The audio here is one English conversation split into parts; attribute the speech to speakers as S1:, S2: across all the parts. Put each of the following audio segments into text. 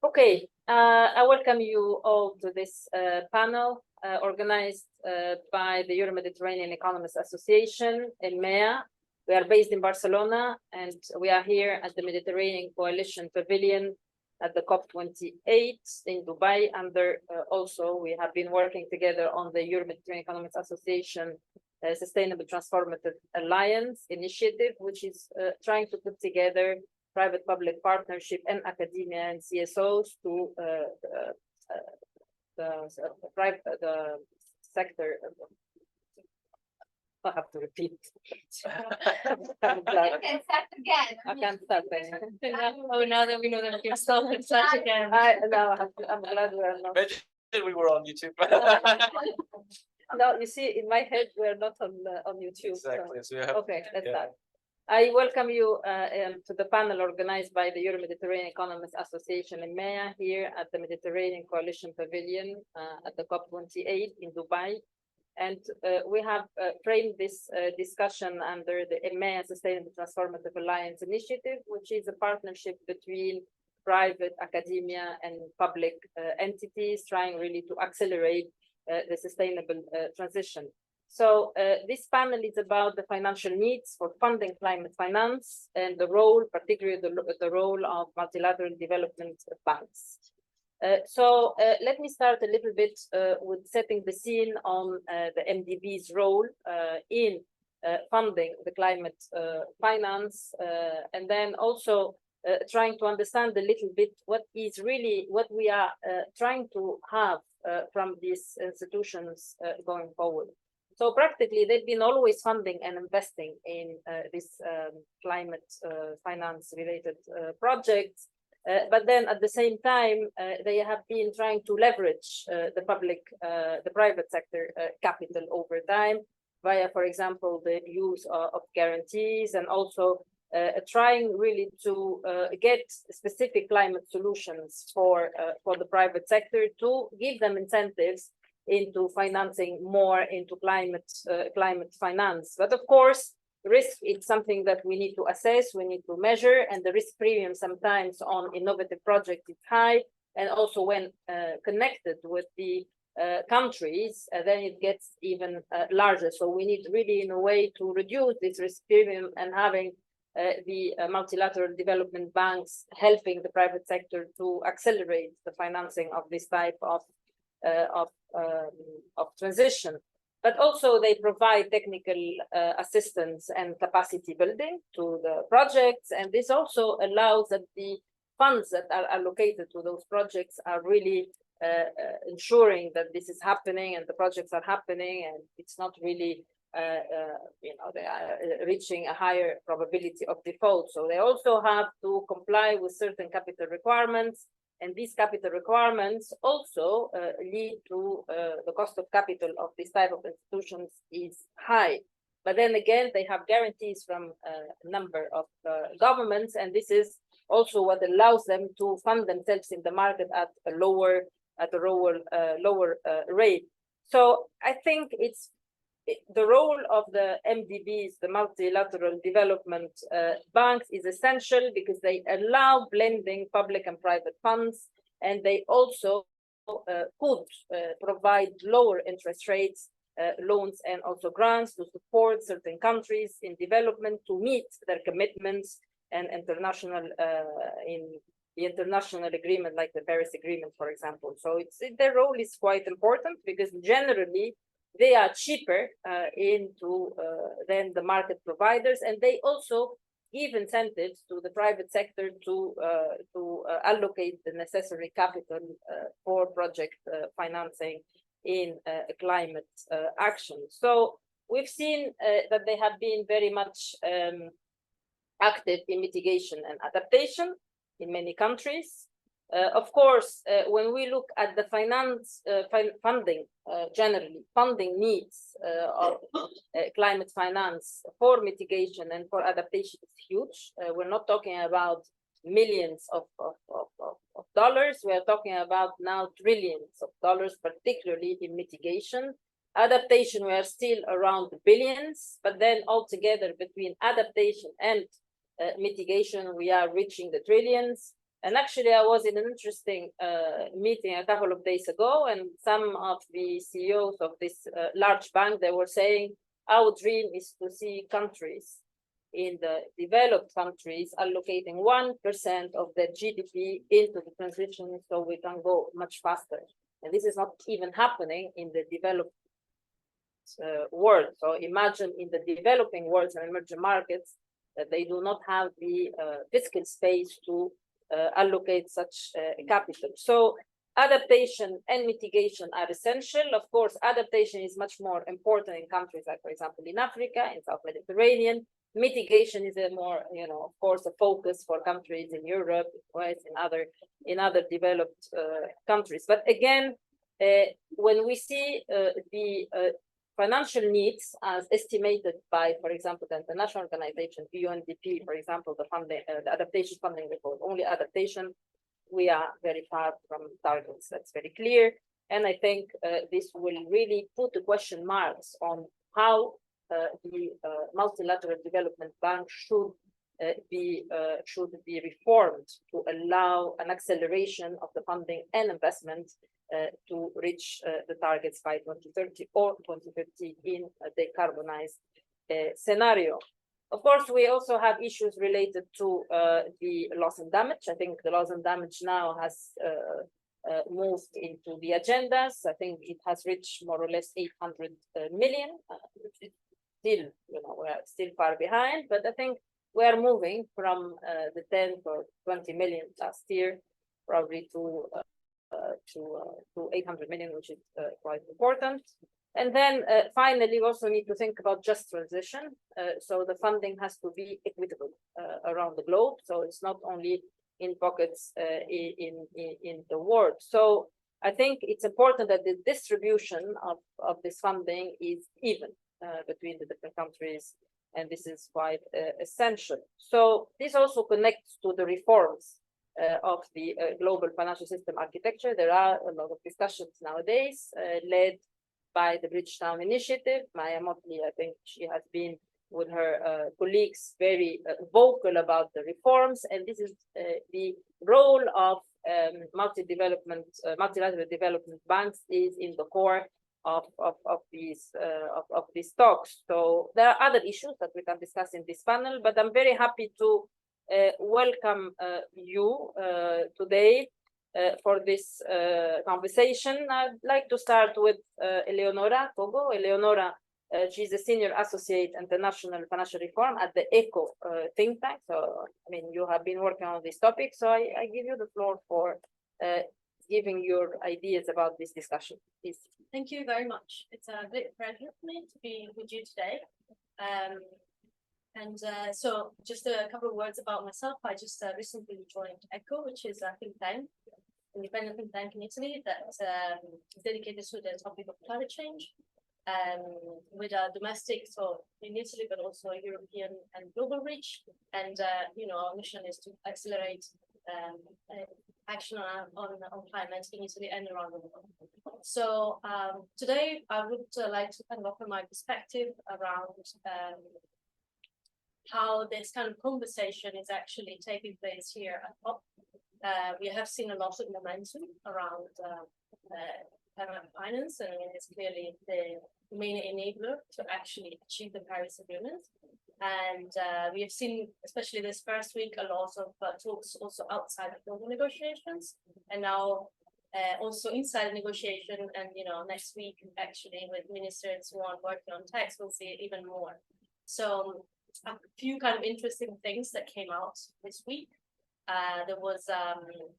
S1: Okay, I welcome you all to this panel organized by the Euro-Mediterranean Economists Association, EMEA. We are based in Barcelona, and we are here at the Mediterranean Coalition Pavilion at the COP28 in Dubai. Also, we have been working together on the Euro-Mediterranean Economists Association Sustainable Transformative Alliance initiative, which is trying to put together private-public partnership and academia and CSOs to the sector. I have to repeat.
S2: You can start again.
S1: I can't start again.
S2: Oh, now that we know that you're still in start again.
S1: I'm glad we are not.
S3: Imagine we were on YouTube.
S1: No, you see, in my head, we're not on YouTube.
S3: Exactly.
S1: So.
S3: So you have,
S1: Okay, let's start. I welcome you to the panel organized by the Euro-Mediterranean Economists Association EMEA here at the Mediterranean Coalition Pavilion at the COP28 in Dubai. And we have framed this discussion under the EMEA Sustainable Transformative Alliance initiative, which is a partnership between private academia and public entities trying really to accelerate the sustainable transition. So this panel is about the financial needs for funding climate finance and the role, particularly the role of multilateral development banks. So let me start a little bit with setting the scene on the MDBs' role in funding the climate finance, and then also trying to understand a little bit what we are trying to have from these institutions going forward. So practically, they've been always funding and investing in this climate finance-related projects. But then at the same time, they have been trying to leverage the private sector capital over time via, for example, the use of guarantees, and also trying really to get specific climate solutions for the private sector to give them incentives into financing more into climate finance. But of course, risk is something that we need to assess, we need to measure, and the risk premium sometimes on innovative projects is high, and also when connected with the countries, then it gets even larger. So we need really, in a way, to reduce this risk premium, and having the multilateral development banks helping the private sector to accelerate the financing of this type of transition. But also they provide technical assistance and capacity building to the projects, and this also allows that the funds that are allocated to those projects are really ensuring that this is happening and the projects are happening, and it's not really they are reaching a higher probability of default. So they also have to comply with certain capital requirements, and these capital requirements also lead to the cost of capital of this type of institutions is high. But then again, they have guarantees from a number of governments, and this is also what allows them to fund themselves in the market at a lower rate. So I think the role of the MDBs, the Multilateral Development Banks, is essential because they allow blending public and private funds, and they also could provide lower interest rates, loans, and also grants to support certain countries in development to meet their commitments and international in the international agreement, like the Paris Agreement, for example. So their role is quite important because generally they are cheaper than the market providers, and they also give incentives to the private sector to allocate the necessary capital for project financing in climate action. So we've seen that they have been very much active in mitigation and adaptation in many countries. Of course, when we look at the funding, generally, funding needs of climate finance for mitigation and for adaptation is huge. We're not talking about millions of dollars. We are talking about now trillions of dollars, particularly in mitigation. Adaptation, we are still around billions, but then altogether between adaptation and mitigation, we are reaching the trillions. And actually, I was in an interesting meeting a couple of days ago, and some of the CEOs of this large bank, they were saying, our dream is to see countries in the developed countries allocating 1% of their GDP into the transition so we can go much faster. And this is not even happening in the developed world. So imagine in the developing world and emerging markets that they do not have the fiscal space to allocate such capital. So adaptation and mitigation are essential. Of course, adaptation is much more important in countries like, for example, in Africa, in South Mediterranean. Mitigation is a more, of course, a focus for countries in Europe, right, in other developed countries. But again, when we see the financial needs as estimated by, for example, the international organization, UNDP, for example, the funding, the adaptation funding report, only adaptation, we are very far from targets. That's very clear. And I think this will really put the question marks on how the Multilateral Development Bank should be reformed to allow an acceleration of the funding and investment to reach the targets by 2030 or 2050 in a decarbonized scenario. Of course, we also have issues related to the loss and damage. I think the loss and damage now has moved into the agendas. I think it has reached more or less 800 million, which is still, we're still far behind, but I think we are moving from the 10 or 20 million last year, probably to 800 million, which is quite important. And then finally, we also need to think about just transition. So the funding has to be equitable around the globe. So it's not only in pockets in the world. So I think it's important that the distribution of this funding is even between the different countries, and this is quite essential. So this also connects to the reforms of the global financial system architecture. There are a lot of discussions nowadays led by the Bridgetown Initiative. Maya Motley, I think she has been with her colleagues very vocal about the reforms, and this is the role of multilateral development banks is in the core of these talks. So there are other issues that we can discuss in this panel, but I'm very happy to welcome you today for this conversation. I'd like to start with Eleonora Cogo. Eleonora, she's a senior associate international financial reform at the ECCO think tank. So, I mean, you have been working on this topic. So I give you the floor for giving your ideas about this discussion, please.
S2: Thank you very much. It's a great pleasure for me to be with you today. So just a couple of words about myself. I just recently joined ECCO, which is a think tank, independent think tank in Italy that is dedicated to the topic of climate change, with a domestic, so in Italy, but also European and global reach. And our mission is to accelerate action on climate in Italy and around the world. So today I would like to kind of offer my perspective around how this kind of conversation is actually taking place here at COP. We have seen a lot of momentum around climate finance, and it's clearly the main enabler to actually achieve the Paris Agreement. And we have seen, especially this first week, a lot of talks also outside of global negotiations, and now also inside negotiation. And next week, actually, with ministers who are working on text, we'll see even more. So a few kind of interesting things that came out this week. There was,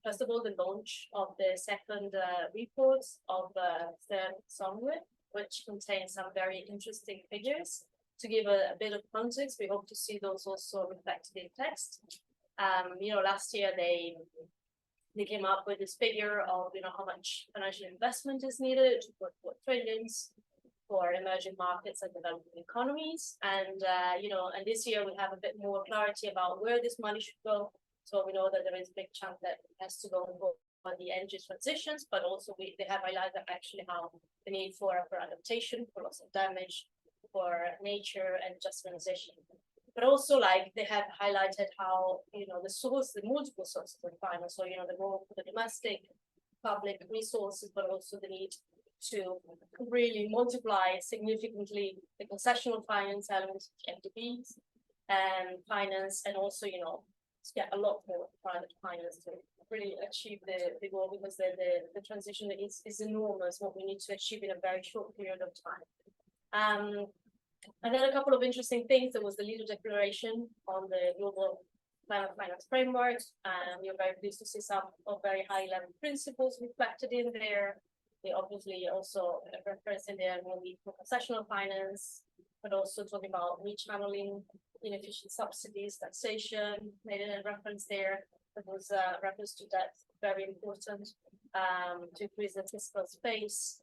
S2: first of all, the launch of the second report of the third summary, which contains some very interesting figures. To give a bit of context, we hope to see those also reflected in text. Last year they came up with this figure of how much financial investment is needed to put trillions for emerging markets and developing economies. And and this year we have a bit more clarity about where this money should go. So we know that there is a big chunk that has to go for the energy transitions, but also they have highlighted actually how the need for adaptation, for loss of damage, for nature and just transition. but also like they have highlighted how, the multiple sources of finance, so, the role for the domestic public resources, but also the need to really multiply significantly the concessional finance elements, MDBs, and finance, and also, to get a lot more private finance to really achieve the goal, because the transition is enormous, what we need to achieve in a very short period of time. And then a couple of interesting things. There was the leader declaration on the global climate finance framework, and we are very pleased to see some of very high level principles reflected in there. They obviously also reference in there will be for concessional finance, but also talking about rechanneling inefficient subsidies, taxation, made a reference there. There was a reference to that, very important, to increase the fiscal space.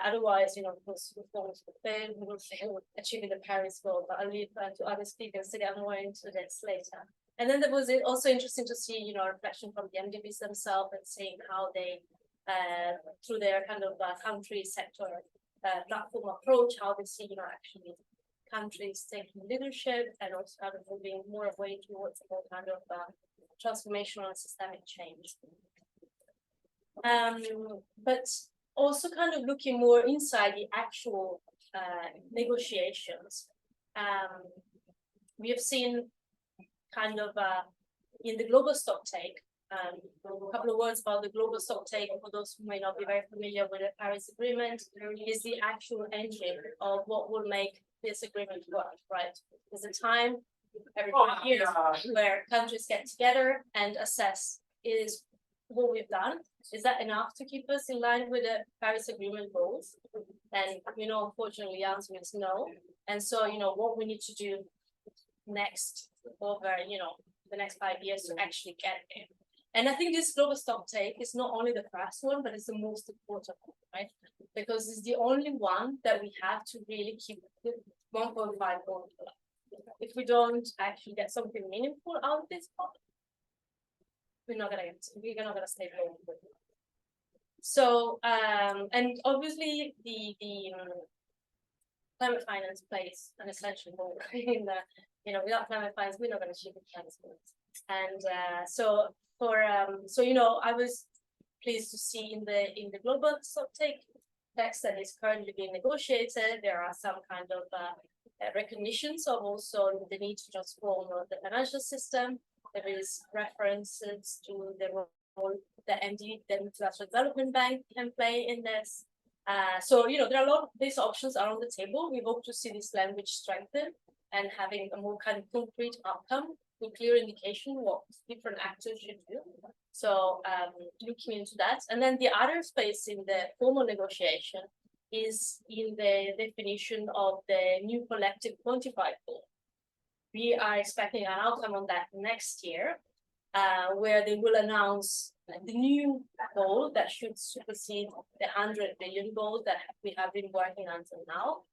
S2: Otherwise, of course, reforms will fail, we will fail achieving the Paris goal, but I'll leave to other speakers to get more into this later. And then there was also interesting to see, a reflection from the MDBs themselves and seeing how they, through their kind of country sector platform approach, how they see, actually countries taking leadership and also kind of moving more away towards a more kind of transformational and systemic change. But also kind of looking more inside the actual negotiations. We have seen kind of in the global stocktake, a couple of words about the global stocktake for those who may not be very familiar with the Paris Agreement, is the actual engine of what will make this agreement work, right? There's a time every 5 years where countries get together and assess is what we've done. Is that enough to keep us in line with the Paris Agreement goals? And, unfortunately, the answer is no. And so, what we need to do next over, the next 5 years to actually get there. And I think this global stocktake is not only the first one, but it's the most important one, right? Because it's the only one that we have to really keep the 1.5 goal. If we don't actually get something meaningful out of this part, we're not gonna stay going. So and obviously the climate finance plays an essential role in the, without climate finance we're not going to achieve the climate goals. And so I was pleased to see in the global stocktake text that is currently being negotiated, there are some kind of recognitions of also the need to transform the financial system. There is references to the role that the Multilateral Development Bank can play in this. So, there are a lot of these options are on the table. We hope to see this language strengthened and having a more kind of concrete outcome with clear indication what different actors should do. So, looking into that. And then the other space in the formal negotiation is in the definition of the new collective quantified goal. We are expecting an outcome on that next year, where they will announce the new goal that should supersede the 100 billion goal that we have been working until now.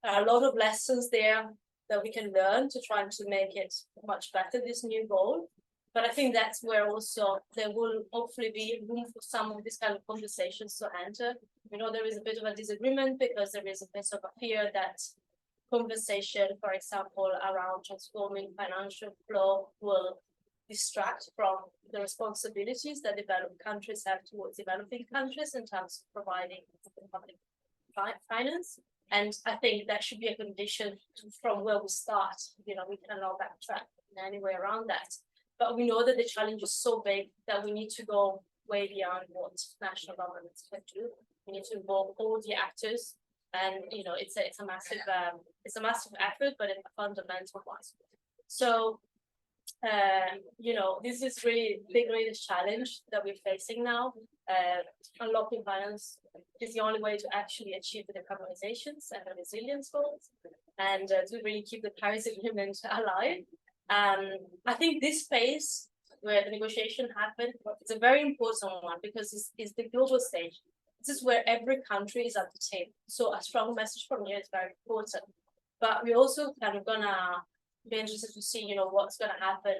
S2: There are a lot of lessons there that we can learn to try to make it much better, this new goal. But I think that's where also there will hopefully be room for some of these kind of conversations to enter. There is a bit of a disagreement because there is a bit of a fear that conversation, for example, around transforming financial flow will distract from the responsibilities that developed countries have towards developing countries in terms of providing public finance. And I think that should be a condition from where we start. We cannot backtrack in any way around that. But we know that the challenge is so big that we need to go way beyond what national governments can do. We need to involve all the actors. And it's a massive effort, but it's a fundamental one. So this is really the greatest challenge that we're facing now. Unlocking finance is the only way to actually achieve the decarbonizations and the resilience goals, and to really keep the Paris Agreement alive. I think this phase where the negotiation happened is a very important one because it's the global stage. This is where every country is at the table. So a strong message from here is very important. But we're also kind of gonna be interested to see, what's gonna happen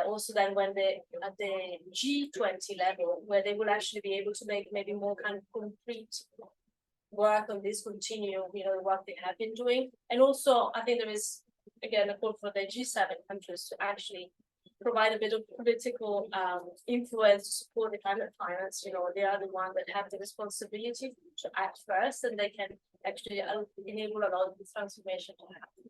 S2: also then when at the G20 level, where they will actually be able to make maybe more kind of concrete work on this, continue, the work they have been doing. And also, I think there is again, a call for the G7 countries to actually provide a bit of political influence to support the climate finance. You know, they are the ones that have the responsibility to act first, and they can actually enable a lot of this transformation to happen.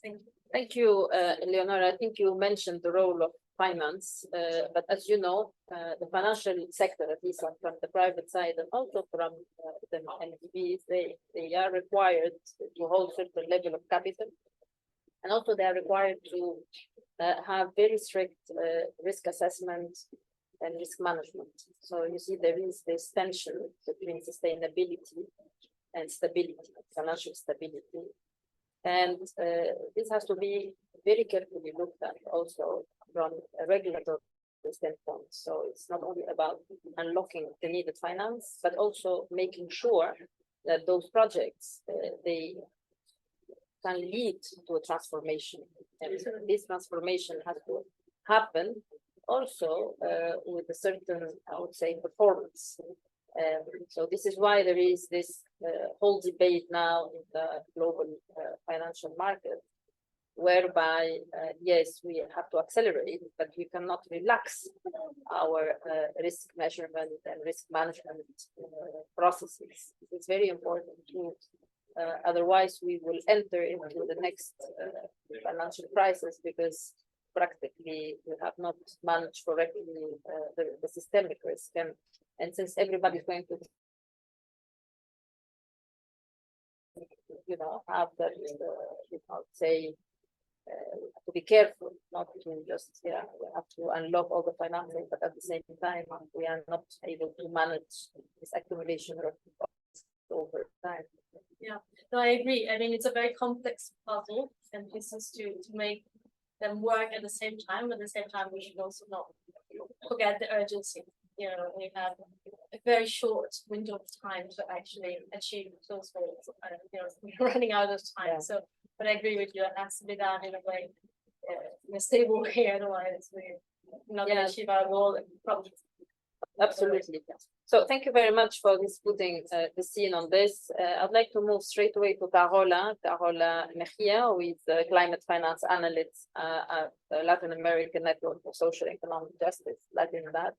S2: Thank you.
S1: Thank you, Eleonora. I think you mentioned the role of finance, but as you know, the financial sector, at least from the private side and also from the MDBs, they are required to hold certain level of capital, and also they are required to have very strict risk assessment and risk management. So you see there is this tension between sustainability and stability, financial stability. And this has to be very carefully looked at also from a regulatory standpoint. So it's not only about unlocking the needed finance, but also making sure that those projects, they can lead to a transformation. And this transformation has to happen also with a certain, I would say, performance. So this is why there is this whole debate now in the global financial market, whereby, yes, we have to accelerate, but we cannot relax our risk measurement and risk management processes. It's very important to, otherwise we will enter into the next financial crisis, because practically we have not managed correctly the systemic risk. And since everybody's going to, have that, say, to be careful not to just, we have to unlock all the financing, but at the same time, we are not able to manage this accumulation of over time.
S2: Yeah, no, I agree. I mean, it's a very complex puzzle and pieces to make them work at the same time. But at the same time, we should also not forget the urgency. You know, we have a very short window of time to actually achieve those goals. We're running out of time. Yeah. So, but I agree with you. It has to be done in a way, in a stable way. Otherwise, we're not going to achieve our goal.
S1: Absolutely. So thank you very much for this putting the scene on this. I'd like to move straight away to Carola Mejía, who is the climate finance analyst at the Latin American Network for Social and Economic Justice, Latindadd,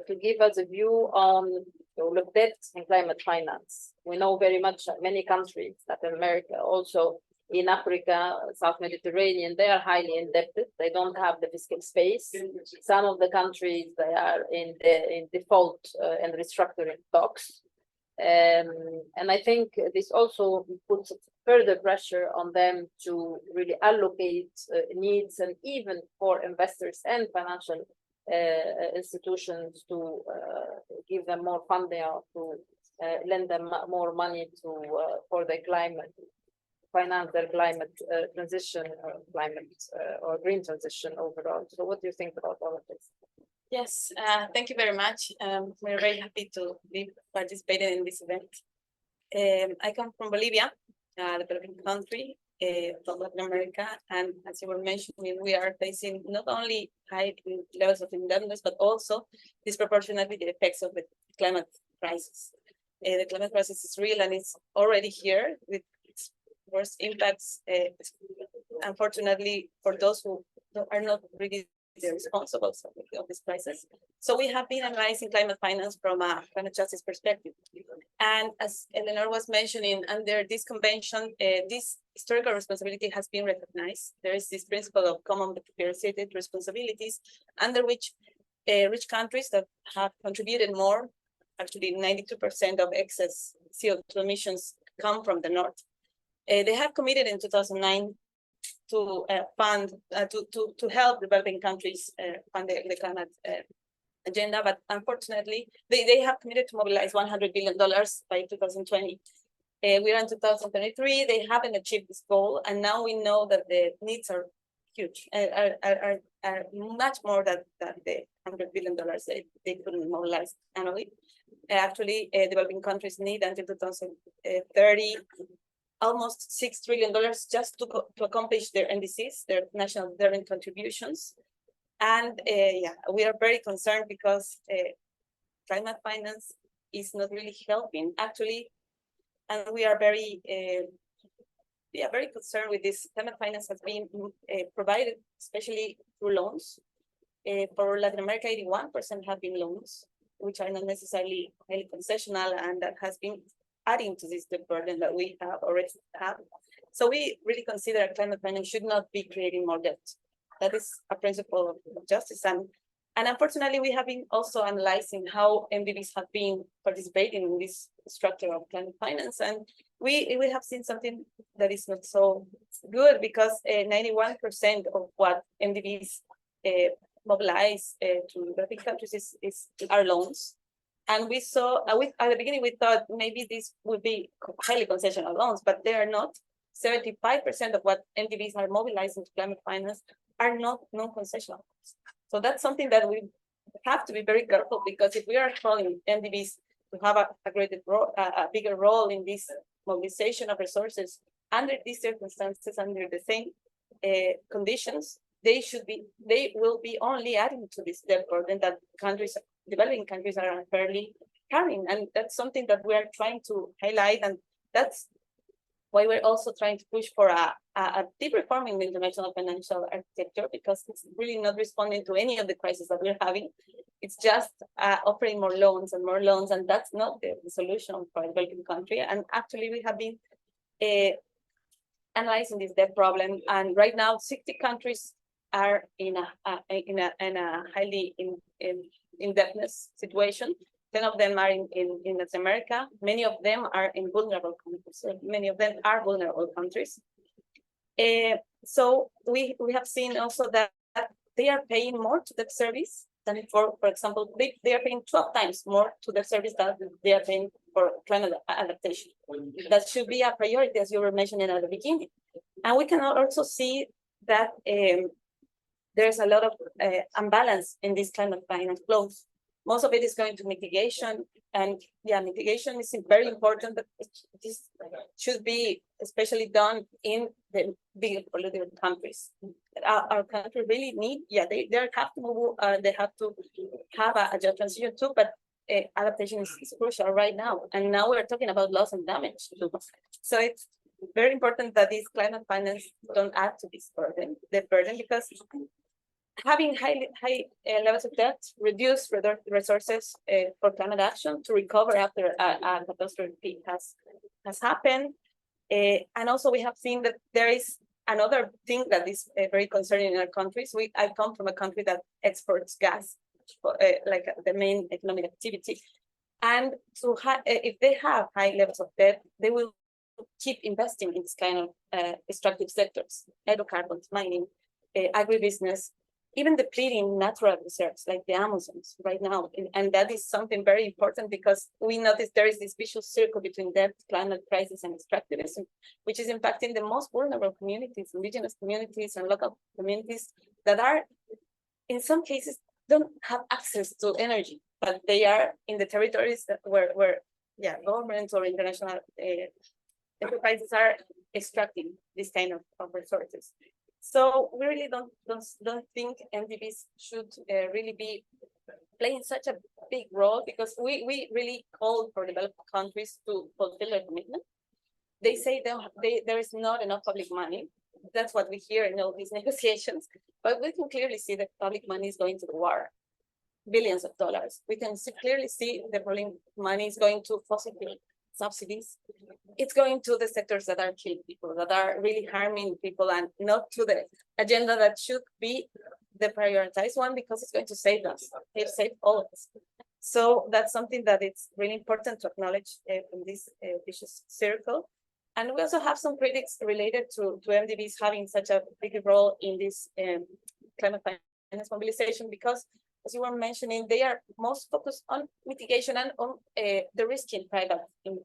S1: to give us a view on the role of debt and climate finance. We know very much that many countries, Latin America, also in Africa, South Mediterranean, they are highly indebted. They don't have the fiscal space. Some of the countries, they are in default and restructuring talks. And I think this also puts further pressure on them to really allocate needs, and even for investors and financial institutions to give them more funding, or to lend them more money to for their climate, finance their climate transition, or green transition overall. So what do you think about all of this?
S3: Yes, thank you very much. We're very happy to be participating in this event. I come from Bolivia, a developing country from Latin America, and as you were mentioning, we are facing not only high levels of indebtedness, but also disproportionately the effects of the climate crisis. The climate crisis is real, and it's already here with its worst impacts, unfortunately, for those who are not really the responsible of this crisis. So we have been analyzing climate finance from a climate justice perspective. And as Eleonora was mentioning, under this convention, this historical responsibility has been recognized. There is this principle of common but differentiated responsibilities, under which rich countries that have contributed more, actually 92% of excess CO2 emissions come from the north. They have committed in 2009 to fund, to help developing countries fund the climate agenda, but unfortunately, they have committed to mobilize $100 billion by 2020. We are in 2023, they haven't achieved this goal, and now we know that the needs are huge, are much more than the $100 billion they couldn't mobilize annually. Actually, developing countries need until 2030 almost $6 trillion just to accomplish their NDCs, their national development contributions. And we are very concerned because climate finance is not really helping, actually. And we are very very concerned with this. Climate finance has been provided, especially through loans. For Latin America, 81% have been loans, which are not necessarily highly concessional, and that has been adding to this debt burden that we have already have. So we really consider climate finance should not be creating more debt. That is a principle of justice. And unfortunately, we have been also analyzing how MDBs have been participating in this structure of climate finance. And we have seen something that is not so good, because 91% of what MDBs mobilize to developing countries are loans. And we saw, at the beginning, we thought maybe this would be highly concessional loans, but they are not. 75% of what MDBs are mobilizing to climate finance are not non-concessional loans. So that's something that we have to be very careful, because if we are calling MDBs to have a greater role, a bigger role in this mobilization of resources under these circumstances, under the same conditions, they will be only adding to this debt burden that developing countries are unfairly carrying. And that's something that we are trying to highlight. And that's why we're also trying to push for a deep reform in the international financial architecture, because it's really not responding to any of the crises that we're having. It's just offering more loans, and that's not the solution for a developing country. And actually, we have been analyzing this debt problem, and right now 60 countries are in a highly indebtedness situation. 10 of them are in Latin America. Many of them are in vulnerable countries. So many of them are vulnerable countries. So we have seen also that they are paying more to debt service than for example, they are paying 12 times more to debt service than they are paying for climate adaptation. That should be a priority, as you were mentioning at the beginning. And we can also see that there's a lot of imbalance in these climate finance flows. Most of it is going to mitigation, and mitigation is very important, but this should be especially done in the bigger polluted countries. Our country really need, they have to move, they have to have a just transition too, but adaptation is crucial right now. And now we're talking about loss and damage too. So it's very important that these climate finance don't add to this burden, because having high levels of debt reduce resources for climate action to recover after a catastrophe has happened. And also we have seen that there is another thing that is very concerning in our countries. I come from a country that exports gas, like the main economic activity. And so if they have high levels of debt, they will keep investing in this kind of extractive sectors, hydrocarbons, mining, agribusiness, even depleting natural reserves like the Amazons right now. And that is something very important, because we notice there is this vicious circle between debt, climate crisis, and extractivism, which is impacting the most vulnerable communities, indigenous communities and local communities that are, in some cases, don't have access to energy, but they are in the territories that where governments or international enterprises are extracting this kind of resources. So we really don't think MDBs should really be playing such a big role, because we really call for developed countries to fulfill their commitment. They say there is not enough public money. That's what we hear in all these negotiations. But we can clearly see that public money is going to the war, billions of dollars. We can clearly see the public money is going to fossil fuel subsidies. It's going to the sectors that are killing people, that are really harming people, and not to the agenda that should be the prioritized one, because it's going to save us, save all of us. So that's something that it's really important to acknowledge in this vicious circle. And we also have some critics related to MDBs having such a big role in this climate finance mobilization, because, as you were mentioning, they are most focused on mitigation and on the risk in private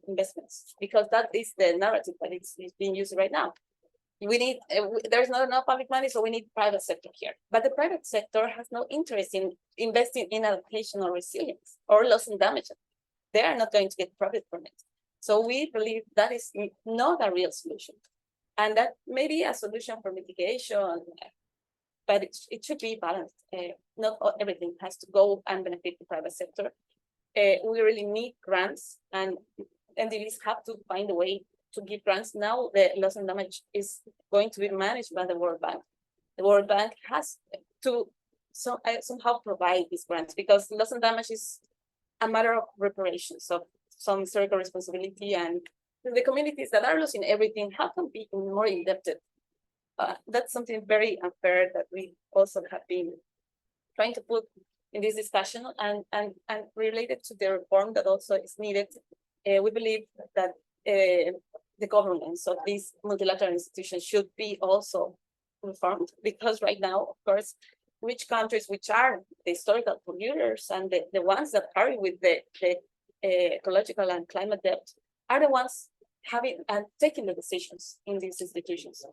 S3: investments, because that is the narrative that is being used right now. We need, there's not enough public money, so we need private sector here. But the private sector has no interest in investing in adaptation or resilience or loss and damage. They are not going to get profit from it. So we believe that is not a real solution. And that may be a solution for mitigation, but it should be balanced. Not everything has to go and benefit the private sector. We really need grants, and MDBs have to find a way to give grants. Now the loss and damage is going to be managed by the World Bank. The World Bank has to somehow provide these grants because loss and damage is a matter of reparations, of some historical responsibility, and the communities that are losing everything, how can be more indebted? That's something very unfair that we also have been trying to put in this discussion, and related to the reform that also is needed. We believe that the governance of these multilateral institutions should be also reformed, because right now, of course, rich countries, which are the historical polluters and the ones that carry with the ecological and climate debt, are the ones having and taking the decisions in these institutions.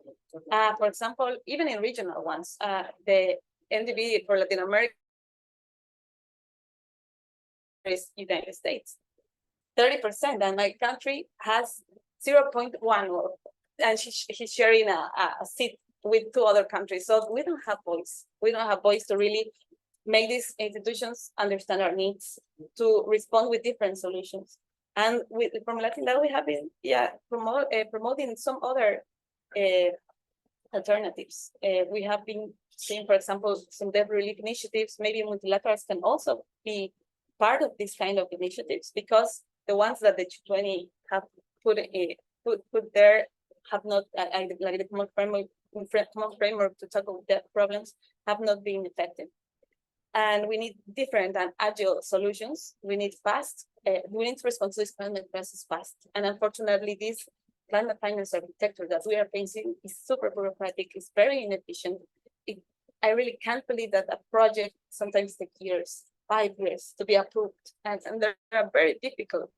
S3: For example, even in regional ones, the MDB for Latinoamericana is United States, 30%, and my country has 0.1, and he's sharing a seat with 2 other countries. So we don't have voice. We don't have voice to really make these institutions understand our needs, to respond with different solutions. And from Latindadd, we have been promoting some other alternatives. We have been seeing, for example, some debt relief initiatives. Maybe multilaterals can also be part of this kind of initiatives, because the ones that the G20 have put there have not, like the common framework to tackle debt problems, have not been effective. And we need different and agile solutions. We need fast. We need to respond to this climate crisis fast. And unfortunately, this climate finance architecture that we are facing is super bureaucratic. It's very inefficient. I really can't believe that a project sometimes takes years, 5 years to be approved, and they're a very difficult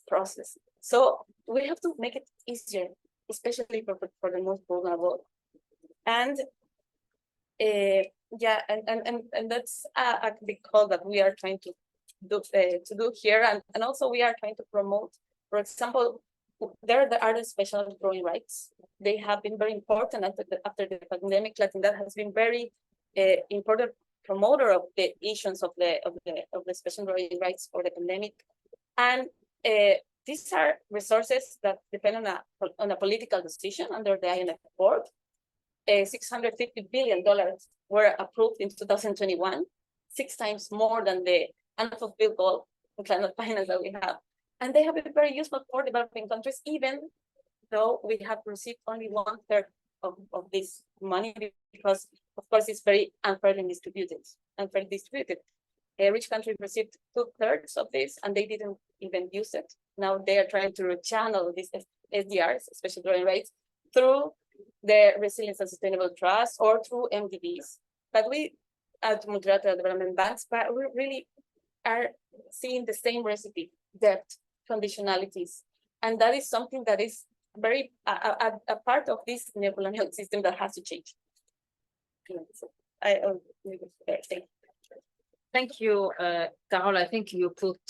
S3: process. So we have to make it easier, especially for the most vulnerable. And and that's a big call that we are trying to do here, and also we are trying to promote. For example, there are the special growing rights. They have been very important after the pandemic. Latindadd has been very important promoter of the issues of the special growing rights for the pandemic, and these are resources that depend on a political decision under the IMF board. $650 billion were approved in 2021, 6 times more than the unfulfilled goal in climate finance that we have. And they have been very useful for developing countries, even though we have received only 1/3 of this money, because of course it's very unfairly distributed. Rich countries received 2/3 of this, and they didn't even use it. Now they are trying to rechannel these SDRs, especially growing rates, through the Resilience and Sustainable Trust or through MDBs. But we at Multilateral Development Banks, but we really are seeing the same recipe, debt, conditionalities. And that is something that is very a part of this neocolonial system that has to change.
S1: Thank you, Carola. I think you put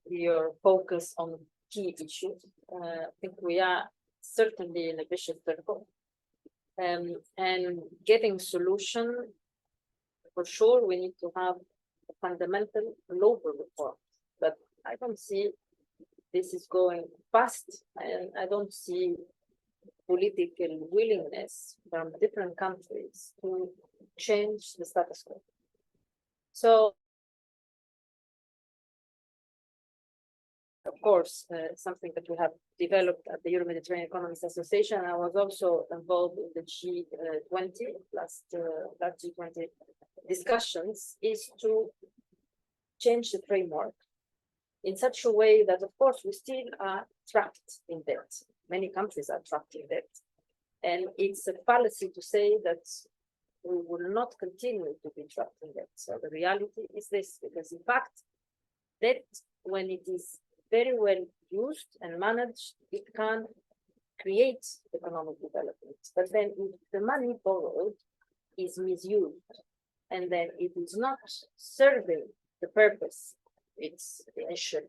S1: your focus on key issues. I think we are certainly in a vicious circle. And getting solution, for sure, we need to have a fundamental global reform. But I don't see this is going fast, and I don't see political willingness from different countries to change the status quo. So, of course, something that we have developed at the Euro-Mediterranean Economists Association. I was also involved in the G20, last G20 discussions, is to change the framework in such a way that, of course, we still are trapped in debt. Many countries are trapped in debt. And it's a fallacy to say that we will not continue to be trapped in debt. So the reality is this, because in fact, debt, when it is very well used and managed, it can create economic development. But then if the money borrowed is misused, and then it is not serving the purpose it's initially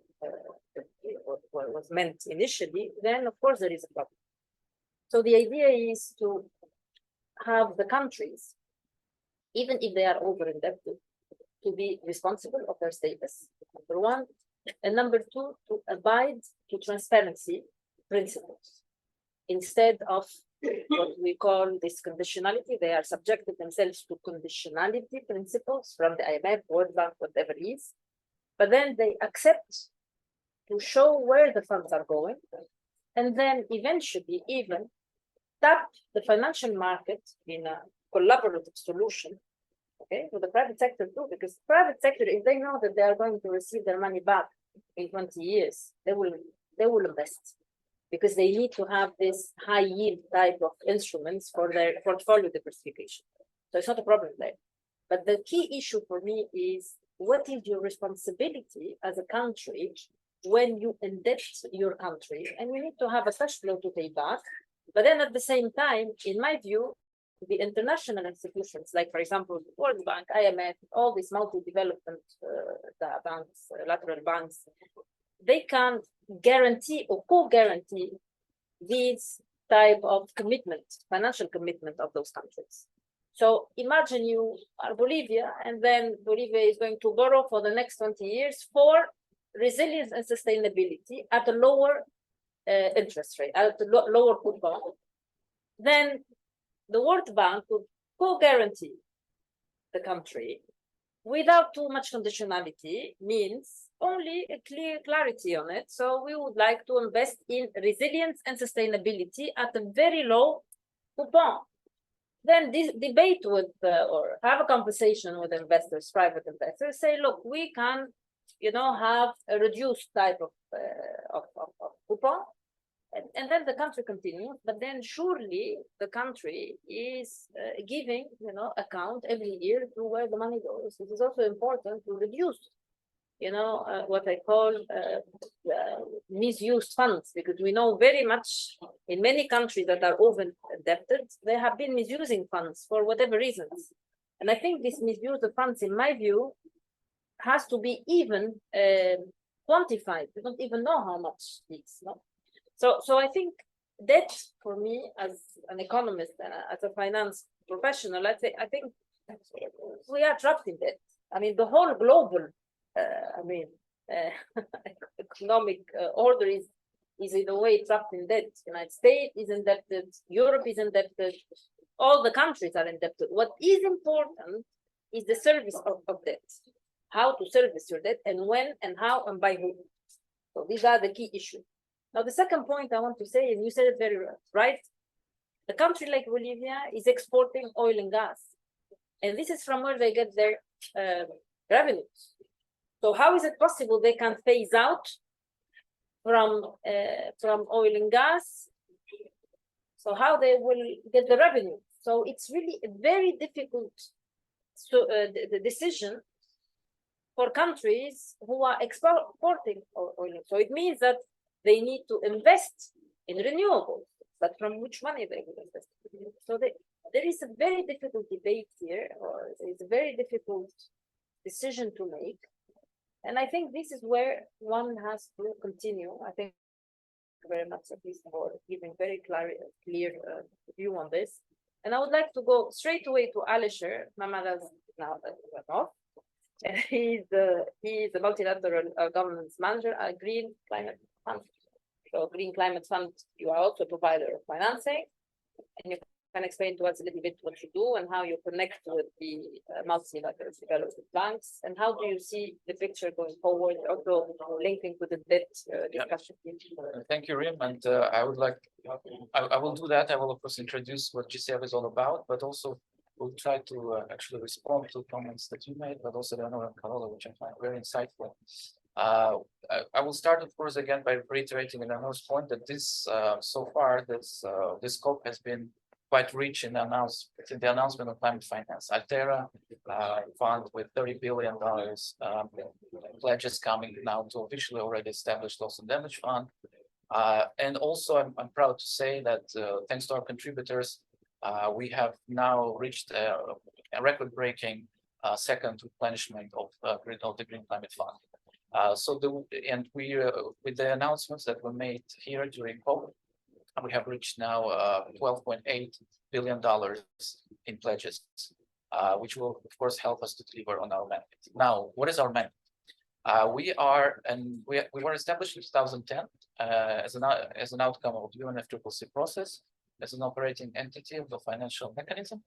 S1: what was meant initially, then of course there is a problem. So the idea is to have the countries, even if they are over-indebted, to be responsible of their status, number 1, and number 2, to abide to transparency principles. instead of what we call this conditionality. They are subjected themselves to conditionality principles from the IMF, World Bank, whatever it is. But then they accept to show where the funds are going, and then eventually even tap the financial market in a collaborative solution, okay, with the private sector too, because private sector, if they know that they are going to receive their money back in 20 years, they will invest, because they need to have this high yield type of instruments for their portfolio diversification. So it's not a problem there. But the key issue for me is, what is your responsibility as a country when you indebt your country, and you need to have a cash flow to pay back? But then at the same time, in my view, the international institutions, like for example, the World Bank, IMF, all these multi-development banks, lateral banks, they can guarantee or co-guarantee these type of commitment, financial commitment of those countries. So imagine you are Bolivia, and then Bolivia is going to borrow for the next 20 years for resilience and sustainability at a lower interest rate, at a lower coupon. Then the World Bank would co-guarantee the country without too much conditionality, means only a clear clarity on it. So we would like to invest in resilience and sustainability at a very low coupon. Then this debate with or have a conversation with investors, private investors, say, look, we can, have a reduced type of coupon, and then the country continues. But then surely the country is giving, account every year to where the money goes. It is also important to reduce, what I call misused funds, because we know very much in many countries that are over indebted, they have been misusing funds for whatever reasons. And I think this misuse of funds, in my view, has to be even quantified. We don't even know how much it is. No? So I think debt, for me, as an economist and as a finance professional, I think we are trapped in debt. I mean, the whole global economic order is in a way trapped in debt. United States is indebted, Europe is indebted, all the countries are indebted. What is important is the service of debt, how to service your debt, and when and how and by whom. So these are the key issues. Now, the second point I want to say, and you said it very right, a country like Bolivia is exporting oil and gas, and this is from where they get their revenues. So how is it possible they can phase out from oil and gas? So how they will get the revenue? So it's really a very difficult the decision for countries who are exporting oil. So it means that they need to invest in renewables, but from which money they will invest? So there is a very difficult debate here, or it's a very difficult decision to make. And I think this is where one has to continue. I think very much, at least, for giving very clear view on this. And I would like to go straight away to Alisher Mamadzhanov. He's the Multilateral Governance Manager at Green Climate Fund. So Green Climate Fund, you are also a provider of financing, and you can explain to us a little bit what you do and how you connect with the Multilateral Development Banks, and how do you see the picture going forward, also linking to the debt discussion.
S4: Thank you, Rim, and I will do that. I will, of course, introduce what GCF is all about, but also we'll try to actually respond to comments that you made, but also Eleonora and Carola, which I find very insightful. I will start, of course, again by reiterating Eleonora's point that this so far this scope has been quite rich in the announcement of climate finance. Altera fund with $30 billion pledges coming now to officially already established loss and damage fund. And also I'm proud to say that thanks to our contributors, we have now reached a record-breaking second replenishment of the Green Climate Fund. With the announcements that were made here during COP, we have reached now $12.8 billion in pledges, which will, of course, help us to deliver on our mandate. Now, what is our mandate? We were established in 2010 as an outcome of UNFCCC process as an operating entity of the financial mechanism,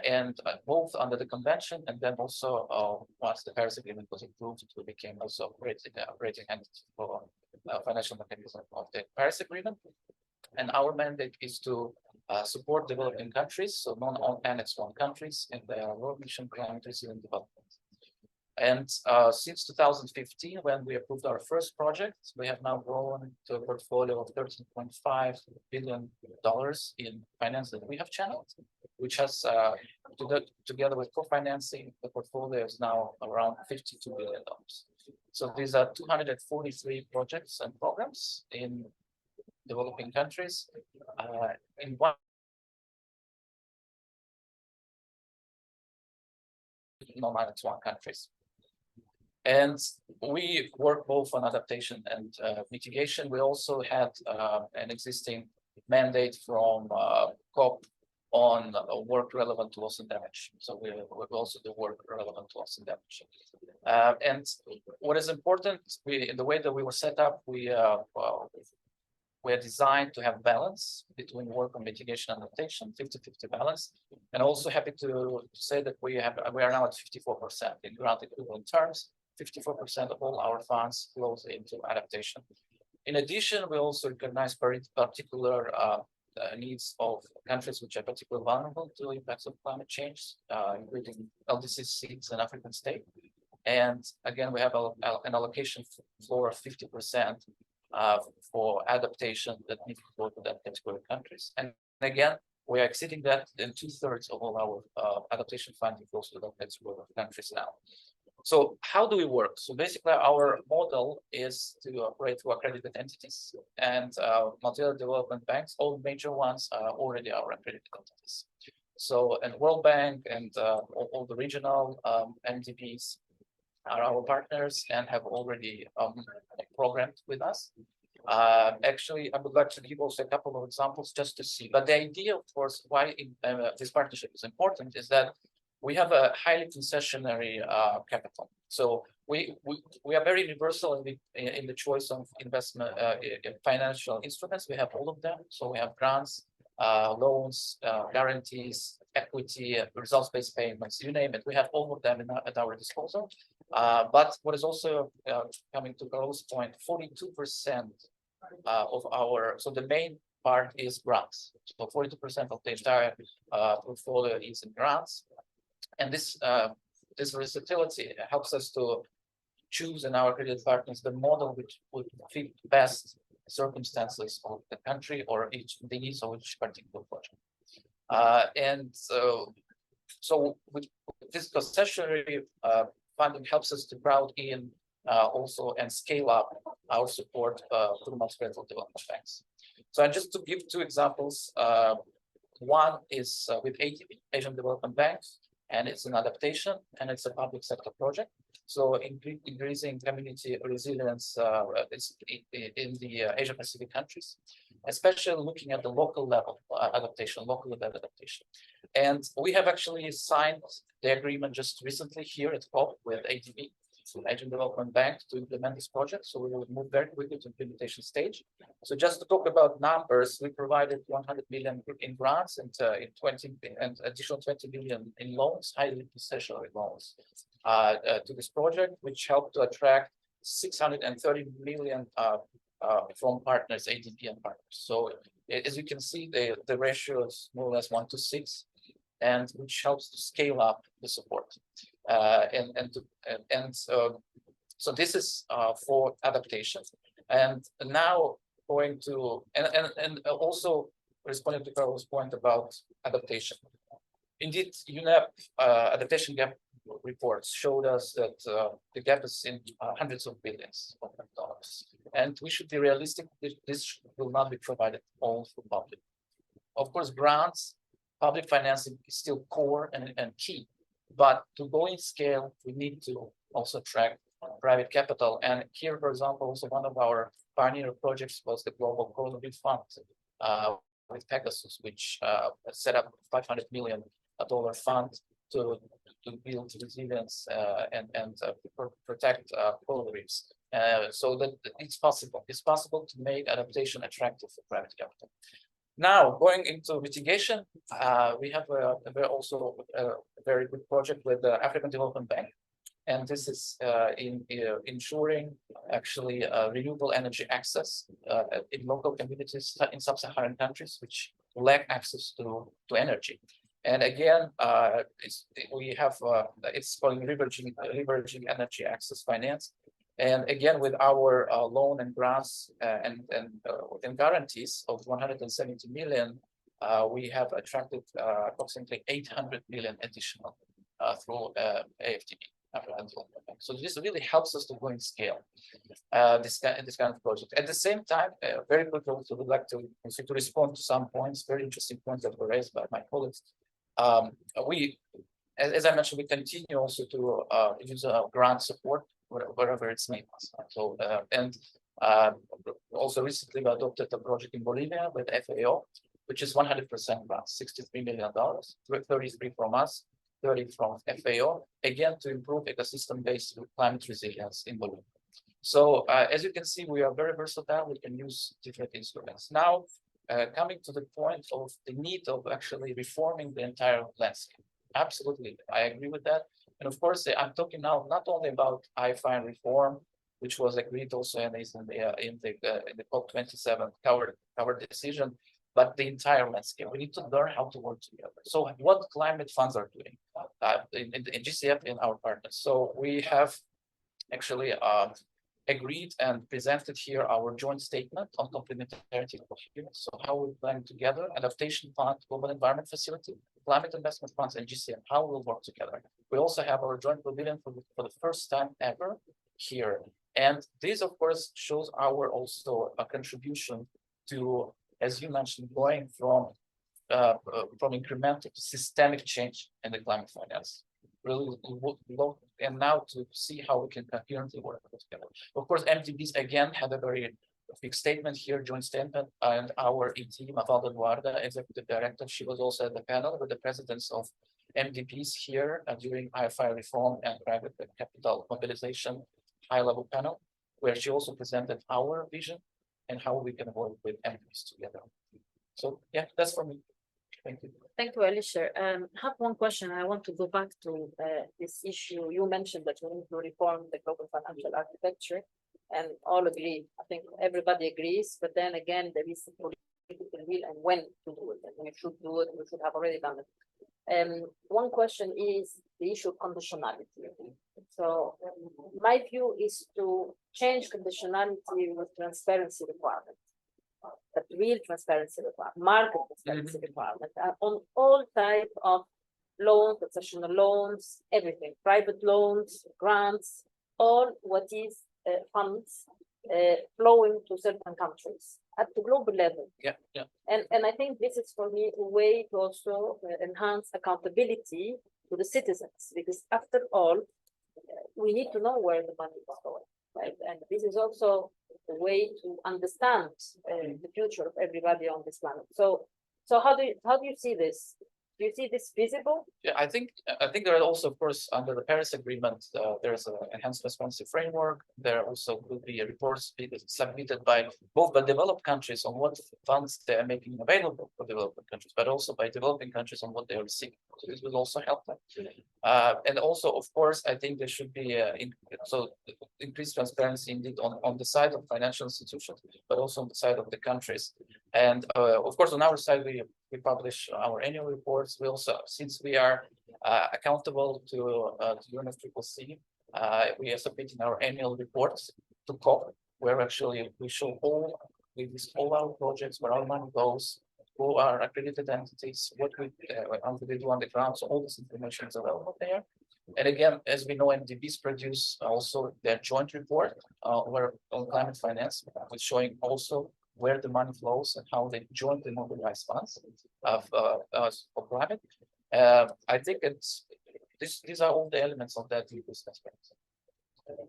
S4: and both under the convention and then also once the Paris Agreement was approved, we became also operating entity for financial mechanism of the Paris Agreement. And our mandate is to support developing countries, so non-Annex 1 countries, in their low emission climate resilient development. And since 2015, when we approved our first project, we have now grown to a portfolio of $13.5 billion in finance that we have channeled, which has, together with co-financing, the portfolio is now around $52 billion. So these are 243 projects and programs in developing countries. In one non-Annex 1 countries. And we work both on adaptation and mitigation. We also had an existing mandate from COP on work relevant to loss and damage. So we also do work relevant to loss and damage. And what is important, in the way that we were set up, we are designed to have balance between work on mitigation and adaptation, 50-50 balance. And also happy to say that we are now at 54% in grant equivalent terms. 54% of all our funds flows into adaptation. In addition, we also recognize particular needs of countries which are particularly vulnerable to impacts of climate change, including LDC states and African states. And again, we have an allocation floor of 50% for adaptation that needs to go to that category of countries. And again, we are exceeding that, and 2/3 of all our adaptation funding goes to that category of countries now. So how do we work? So basically, our model is to operate through accredited entities, and Multilateral Development Banks, all major ones are already our accredited entities. So, and World Bank and all the regional MDBs are our partners and have already programmed with us. Actually, I would like to give also a couple of examples just to see. But the idea, of course, why this partnership is important is that we have a highly concessionary capital. So we are very universal in the choice of investment financial instruments. We have all of them. So we have grants, loans, guarantees, equity, results-based payments, you name it. We have all of them at our disposal. But what is also coming to Carola's point, 42% of our, so the main part is grants. So 42% of the entire portfolio is in grants. And this versatility helps us to choose in our credit partners the model which would fit best circumstances of the country or the needs of each particular project. And so with this concessionary funding helps us to crowd in also and scale up our support through Multilateral Development Banks. So just to give two examples, one is with ADB, Asian Development Bank, and it's an adaptation and it's a public sector project. So increasing community resilience in the Asia Pacific countries, especially looking at the local level adaptation, local level adaptation. And we have actually signed the agreement just recently here at COP with ADB, Asian Development Bank, to implement this project. So we will move very quickly to implementation stage. So just to talk about numbers, we provided 100 million in grants and additional 20 million in loans, highly concessionary loans, to this project, which helped to attract 630 million from partners, ADB and partners. So as you can see, the ratio is more or less 1 to 6, and which helps to scale up the support. So this is for adaptation. And now going to and also responding to Carol's point about adaptation. Indeed, UNEP adaptation gap reports showed us that the gap is in hundreds of billions of dollars, and we should be realistic. This will not be provided all for public. Of course, grants, public financing is still core and key. But to go in scale, we need to also attract private capital. And here, for example, also one of our pioneer projects was the Global COVID Fund with Pegasus, which set up $500 million fund to build resilience and protect coral reefs. So that it's possible. It's possible to make adaptation attractive for private capital. Now, going into mitigation, we have also a very good project with the African Development Bank. And this is ensuring actually renewable energy access in local communities in sub-Saharan countries which lack access to energy. And again, we have it's called leveraging energy access finance. And again, with our loan and grants and guarantees of 170 million, we have attracted approximately 800 million additional through AFDB. So this really helps us to go in scale this kind of project. At the same time, very quickly, I would like to respond to some points, very interesting points that were raised by my colleagues. As I mentioned, we continue also to use grant support wherever it's needed. So also recently we adopted a project in Bolivia with FAO, which is 100% grant, $63 million, 33 from us, 30 from FAO, again, to improve ecosystem-based climate resilience in Bolivia. So as you can see, we are very versatile. We can use different instruments. Now, coming to the point of the need of actually reforming the entire landscape. Absolutely, I agree with that. And of course, I'm talking now not only about IFI reform, which was agreed also in the COP27 covered decision, but the entire landscape. We need to learn how to work together. So what climate funds are doing in GCF in our partners. So we have actually agreed and presented here our joint statement on complementarity of humans. So how we plan together, adaptation fund, global environment facility, climate investment funds, and GCM, how we'll work together. We also have our joint pavilion for the first time ever here. And this, of course, shows our also a contribution to, as you mentioned, going from incremental to systemic change in the climate finance. Really look and now to see how we can coherently work together. Of course, MDBs again had a very big statement here, joint statement, and our ET, Mamadzhanov, executive director, she was also at the panel with the presidents of MDBs here during IFI reform and private capital mobilization high-level panel, where she also presented our vision and how we can work with MDBs together. So yeah, that's for me. Thank you.
S1: Thank you, Alisher. I have one question. I want to go back to this issue. You mentioned that we need to reform the global financial architecture, and all agree. I think everybody agrees, but then again, there is a political will and when to do it, and we should do it. We should have already done it. One question is the issue of conditionality. So my view is to change conditionality with transparency requirements. But real transparency requirement, market transparency requirement on all type of loans, concessional loans, everything, private loans, grants, all what is funds flowing to certain countries at the global level.
S4: Yeah.
S1: And I think this is for me a way to also enhance accountability to the citizens, because after all, we need to know where the money is going, right? And this is also a way to understand the future of everybody on this planet. So how do you see this? Do you see this feasible?
S4: Yeah, I think there are also, of course, under the Paris Agreement, there's an enhanced transparency framework. There also will be reports submitted by both by developed countries on what funds they are making available for developing countries, but also by developing countries on what they are receiving. So this will also help them. And also, of course, I think there should be increased transparency indeed on the side of financial institutions, but also on the side of the countries. And of course, on our side, we publish our annual reports. We also, since we are accountable to UNFCCC, we are submitting our annual reports to COP, where actually we show we list all our projects, where our money goes, who are accredited entities, what we do on the ground. So all this information is available there. And again, as we know, MDBs produce also their joint report on climate finance, with showing also where the money flows and how they jointly mobilize funds for climate. I think these are all the elements of that transparency.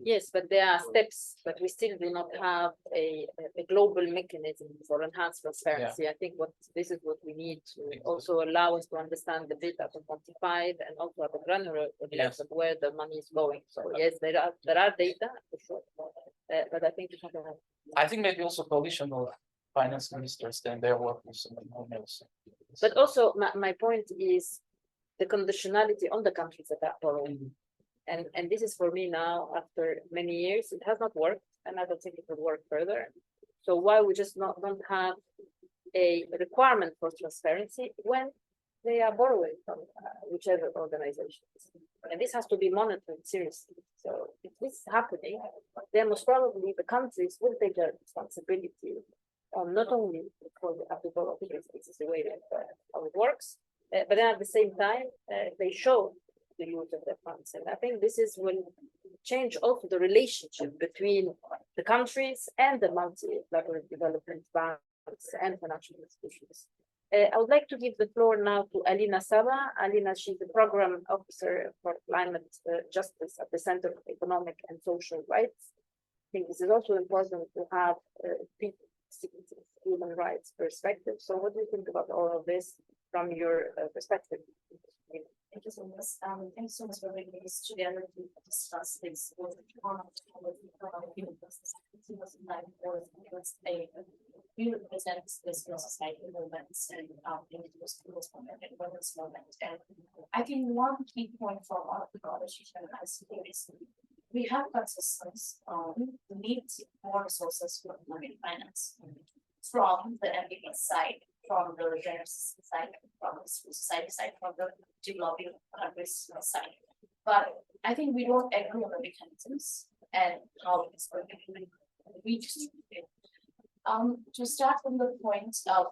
S1: Yes, but there are steps, but we still do not have a global mechanism for enhanced transparency. I think this is what we need to also allow us to understand the data to quantify it and also at a granular level where the money is going. So yes, there are data for sure, but I think
S4: I think maybe also coalition of finance ministers and their work with some else.
S1: But also my point is the conditionality on the countries that are borrowing. And this is for me now, after many years, it has not worked, and I don't think it will work further. So why we just don't have a requirement for transparency when they are borrowing from whichever organizations? And this has to be monitored seriously. So if this is happening, then most probably the countries will take their responsibility on not only for the borrow, because this is the way that how it works, but then at the same time, they show the use of their funds. And I think this will change also the relationship between the countries and the multilateral development banks and financial institutions. I would like to give the floor now to Alina Saba. Alina, she's the program officer for climate justice at the Center for Economic and Social Rights. I think this is also important to have human rights perspective. So what do you think about all of this from your perspective?
S5: Thank you so much. Thank you so much for bringing us together to discuss this. We represent the civil society movements and individuals women's movement. And I think one key point for our conversation is we have consensus on the need more resources for climate finance from the MDB side, from the generous side, from the civil society side, from the developing countries side. But I think we don't agree on the mechanisms and how it's going to be redistributed. To start from the point of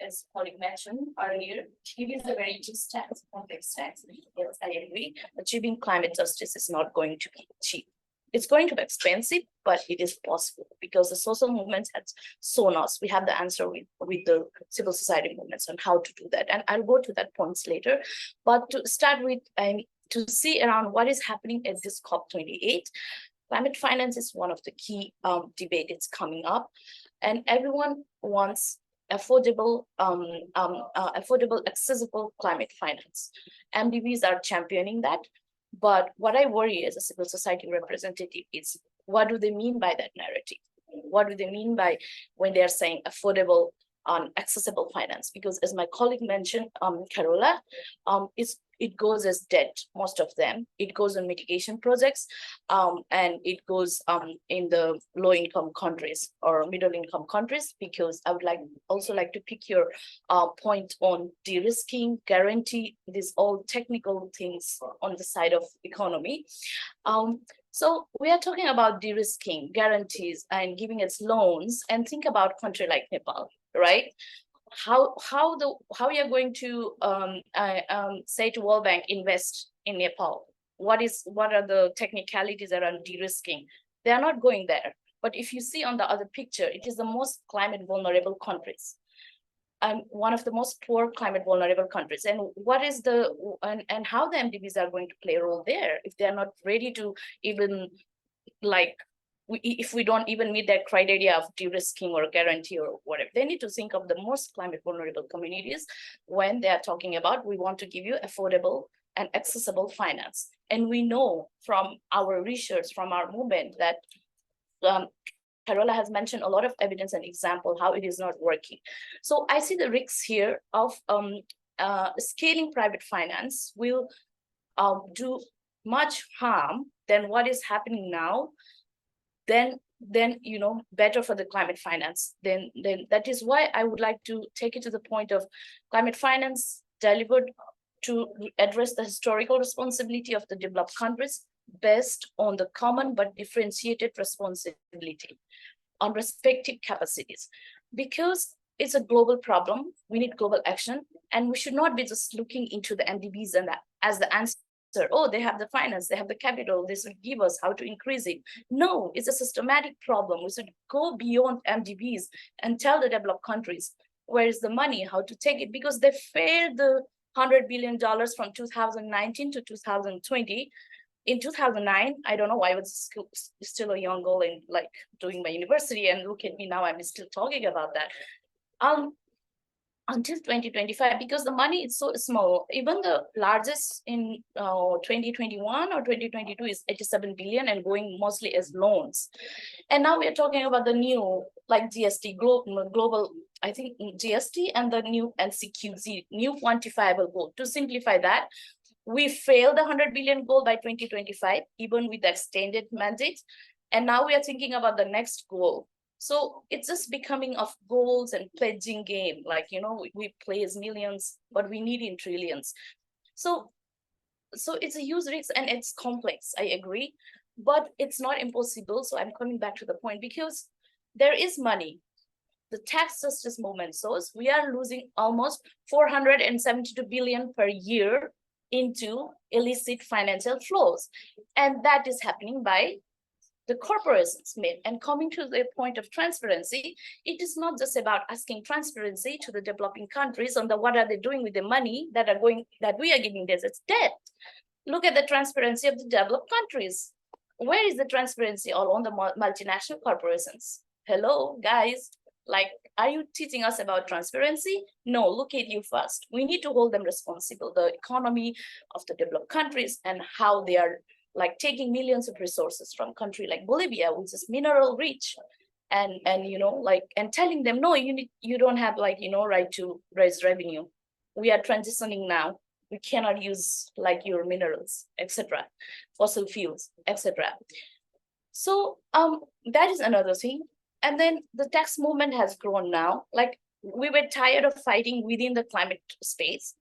S5: as colleague mentioned earlier, to give you the very just stats, complex stats. Yes, I agree. Achieving climate justice is not going to be cheap. It's going to be expensive, but it is possible because the social movements have shown us. We have the answer with the civil society movements on how to do that. And I'll go to that points later. But to start with, to see around what is happening at this COP28, climate finance is one of the key debate it's coming up. And everyone wants affordable, accessible climate finance. MDBs are championing that. But what I worry as a civil society representative is, what do they mean by that narrative? What do they mean by when they're saying affordable, accessible finance? Because as my colleague mentioned, Carola, it goes as debt, most of them. It goes on mitigation projects, and it goes in the low-income countries or middle-income countries, because I would also like to pick your point on de-risking, guarantee, these all technical things on the side of economy. So we are talking about de-risking, guarantees, and giving its loans, and think about a country like Nepal, right? How you are going to say to World Bank, invest in Nepal? What are the technicalities around de-risking? They are not going there. But if you see on the other picture, it is the most climate vulnerable countries, and one of the most poor climate vulnerable countries. And what is and how the MDBs are going to play a role there if they are not ready to even if we don't even meet that criteria of de-risking or guarantee or whatever. They need to think of the most climate vulnerable communities when they are talking about, we want to give you affordable and accessible finance. And we know from our research, from our movement, that Carola has mentioned a lot of evidence and example how it is not working. So I see the risks here of scaling private finance will do much harm than what is happening now. Then better for the climate finance. Then that is why I would like to take it to the point of climate finance delivered to address the historical responsibility of the developed countries based on the common but differentiated responsibility on respective capacities. Because it's a global problem, we need global action, and we should not be just looking into the MDBs and as the answer. Oh, they have the finance, they have the capital, this will give us how to increase it. No, it's a systematic problem. We should go beyond MDBs and tell the developed countries where is the money, how to take it, because they failed the $100 billion from 2019 to 2020 in 2009, I don't know why I was still a young girl and like doing my university, and look at me now, I'm still talking about that. Until 2025, because the money is so small. Even the largest in 2021 or 2022 is 87 billion and going mostly as loans. And now we are talking about the new, like GST, global, I think GST and the new NCQZ, new quantifiable goal. To simplify that, we failed the 100 billion goal by 2025, even with the extended mandate. And now we are thinking about the next goal. So it's just becoming of goals and pledging game. Like, you know, we place millions, but we need in trillions. So it's a huge risk and it's complex, I agree, but it's not impossible. So I'm coming back to the point, because there is money. The tax justice movement shows we are losing almost 472 billion per year into illicit financial flows. And that is happening by the corporations made. And coming to the point of transparency, it is not just about asking transparency to the developing countries on the what are they doing with the money that we are giving this. It's debt. Look at the transparency of the developed countries. Where is the transparency all on the multinational corporations? Hello, guys. Like, are you teaching us about transparency? No, look at you first. We need to hold them responsible, the economy of the developed countries and how they are like taking millions of resources from country like Bolivia, which is mineral rich, and you know, like, and telling them, no, you don't have like, you know, right to raise revenue. We are transitioning now. We cannot use like your minerals, etc., fossil fuels, etc. So that is another thing. And then the tax movement has grown now. Like, we were tired of fighting within the climate space,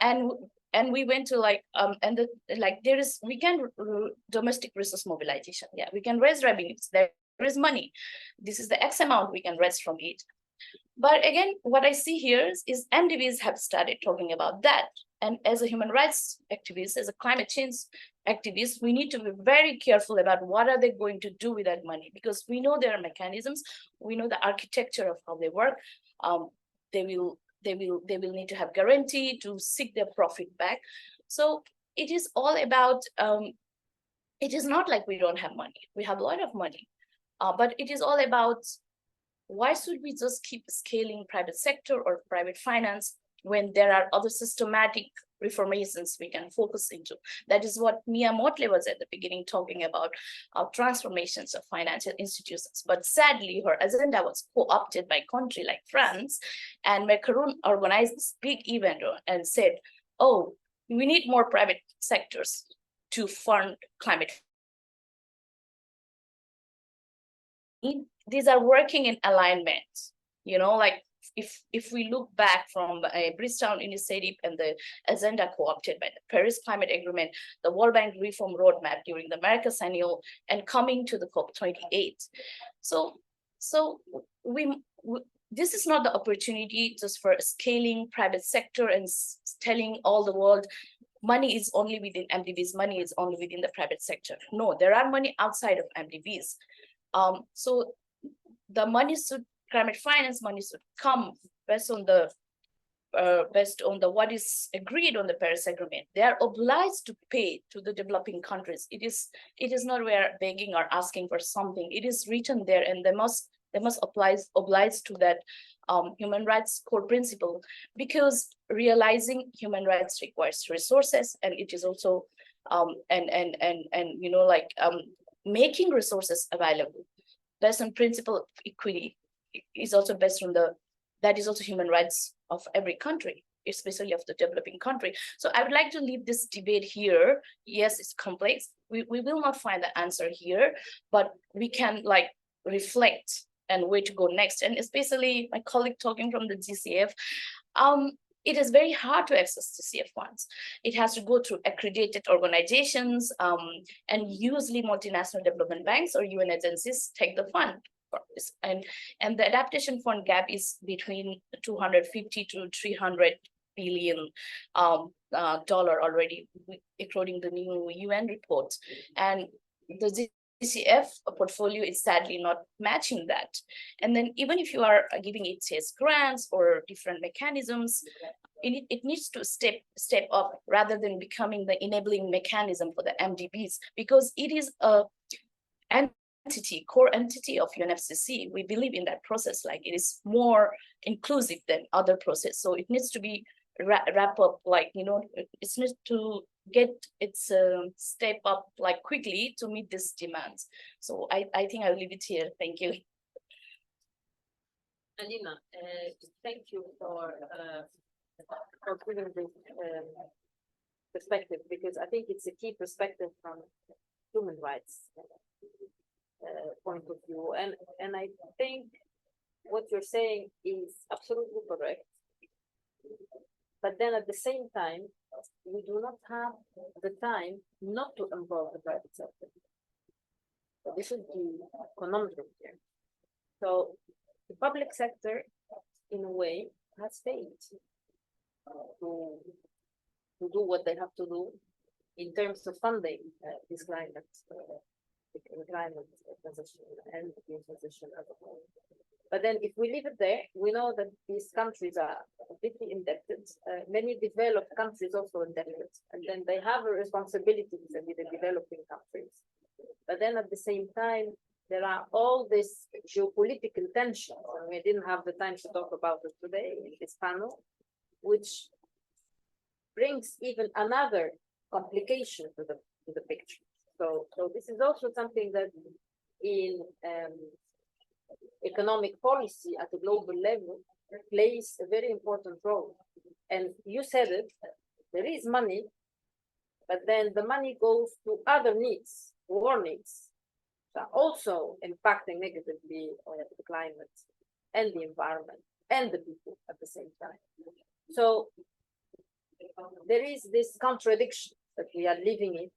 S5: and we went to like we can domestic resource mobilization. Yeah, we can raise revenues. There is money. This is the X amount we can raise from it. But again, what I see here is MDBs have started talking about that. And as a human rights activist, as a climate change activist, we need to be very careful about what are they going to do with that money, because we know there are mechanisms, we know the architecture of how they work. They will need to have guarantee to seek their profit back. So it is all about, it is not like we don't have money. We have a lot of money, but it is all about, why should we just keep scaling private sector or private finance when there are other systematic reformations we can focus into? That is what Mia Motley was at the beginning talking about, transformations of financial institutions. But sadly, her agenda was co-opted by a country like France, and Macron organized this big event and said, oh, we need more private sectors to fund climate. These are working in alignment, you know, like, if we look back from a Bridgetown Initiative and the agenda co-opted by the Paris Climate Agreement, the World Bank Reform Roadmap during the Mercosannual, and coming to the COP28. So this is not the opportunity just for scaling private sector and telling all the world money is only within MDBs, money is only within the private sector. No, there are money outside of MDBs. So the money should, climate finance money should come based on the what is agreed on the Paris Agreement. They are obliged to pay to the developing countries. It is not we are begging or asking for something. It is written there, and they must oblige to that human rights core principle, because realizing human rights requires resources, and it is also you know, like, making resources available based on principle of equity is also based on that is also human rights of every country, especially of the developing country. So I would like to leave this debate here. Yes, it's complex. We will not find the answer here, but we can like reflect and where to go next. And especially my colleague talking from the GCF, it is very hard to access GCF funds. It has to go through accredited organizations, and usually multinational development banks or UN agencies take the fund for this. And the adaptation fund gap is between 250 to 300 billion dollar already, according to the new UN report. And the GCF portfolio is sadly not matching that. And then even if you are giving it as grants or different mechanisms, it needs to step up rather than becoming the enabling mechanism for the MDBs, because it is a core entity of UNFCCC. We believe in that process, like it is more inclusive than other process. So it needs to be wrap up, like, you know, it needs to get its step up like quickly to meet these demands. So I think I'll leave it here. Thank you.
S1: Alina, thank you for giving this perspective, because I think it's a key perspective from human rights point of view, and I think what you're saying is absolutely correct. But then at the same time, we do not have the time not to involve the private sector. So this is the conundrum here. So the public sector, in a way, has failed to do what they have to do in terms of funding this climate transition and the transition as a whole. But then if we leave it there, we know that these countries are deeply indebted. Many developed countries also indebted, and then they have a responsibility with the developing countries. But then at the same time, there are all these geopolitical tensions, and we didn't have the time to talk about it today in this panel, which brings even another complication to the picture. So this is also something that in economic policy at a global level plays a very important role. And you said it, there is money, but then the money goes to other needs, war needs, that are also impacting negatively the climate and the environment and the people at the same time. So there is this contradiction that we are living in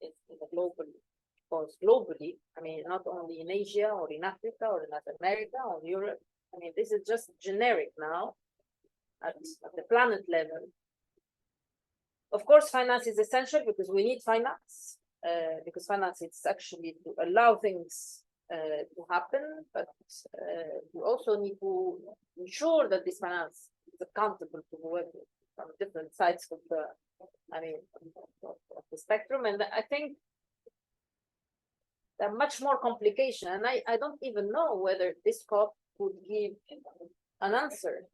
S1: the global, of course, globally. I mean, not only in Asia or in Africa or in Latin America or Europe. I mean, this is just generic now at the planet level. Of course, finance is essential because we need finance, because finance is actually to allow things to happen, but we also need to ensure that this finance is accountable to whoever from different sides of the, of the spectrum. And I think there are much more complication, and I don't even know whether this COP could give an answer.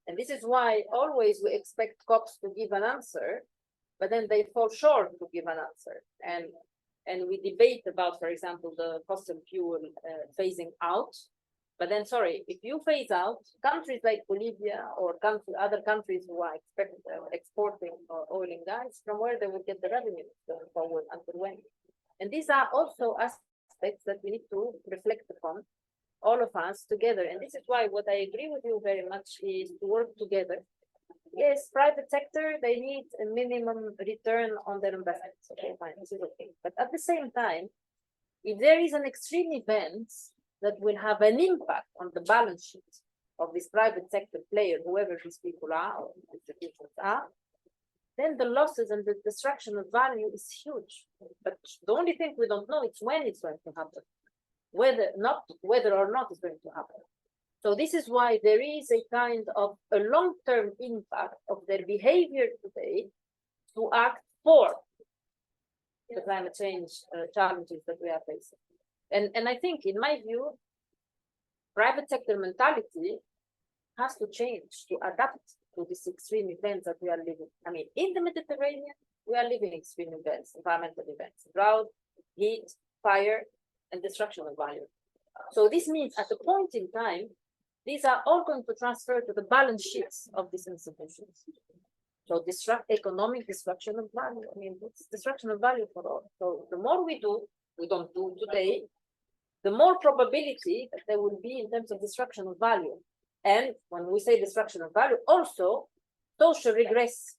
S1: And this is why always we expect COPs to give an answer, but then they fall short to give an answer. And we debate about, for example, the fossil fuel phasing out. But then, sorry, if you phase out, countries like Bolivia or other countries who are exporting oil and gas, from where they will get the revenue going forward, until when? And these are also aspects that we need to reflect upon, all of us together. And this is why what I agree with you very much is to work together. Yes, private sector, they need a minimum return on their investments. Okay, fine, this is okay. But at the same time, if there is an extreme event that will have an impact on the balance sheet of this private sector player, whoever these people are or institutions are, then the losses and the destruction of value is huge. But the only thing we don't know is when it's going to happen, whether or not it's going to happen. So this is why there is a kind of a long-term impact of their behavior today to act for the climate change challenges that we are facing. And I think, in my view, private sector mentality has to change to adapt to these extreme events that we are living. I mean, in the Mediterranean, we are living extreme events, environmental events, drought, heat, fire, and destruction of value. So this means at a point in time, these are all going to transfer to the balance sheets of these institutions. So economic destruction of value. I mean, it's destruction of value for all. So the more we don't do today, the more probability that there will be in terms of destruction of value. And when we say destruction of value, also social regress.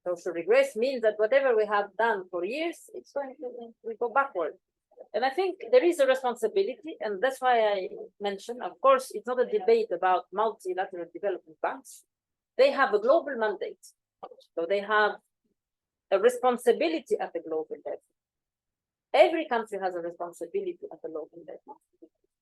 S1: Social regress means that whatever we have done for years, it's going to go backward. And I think there is a responsibility, and that's why I mentioned, of course, it's not a debate about multilateral development banks. They have a global mandate. So they have a responsibility at the global level. Every country has a responsibility at the local level.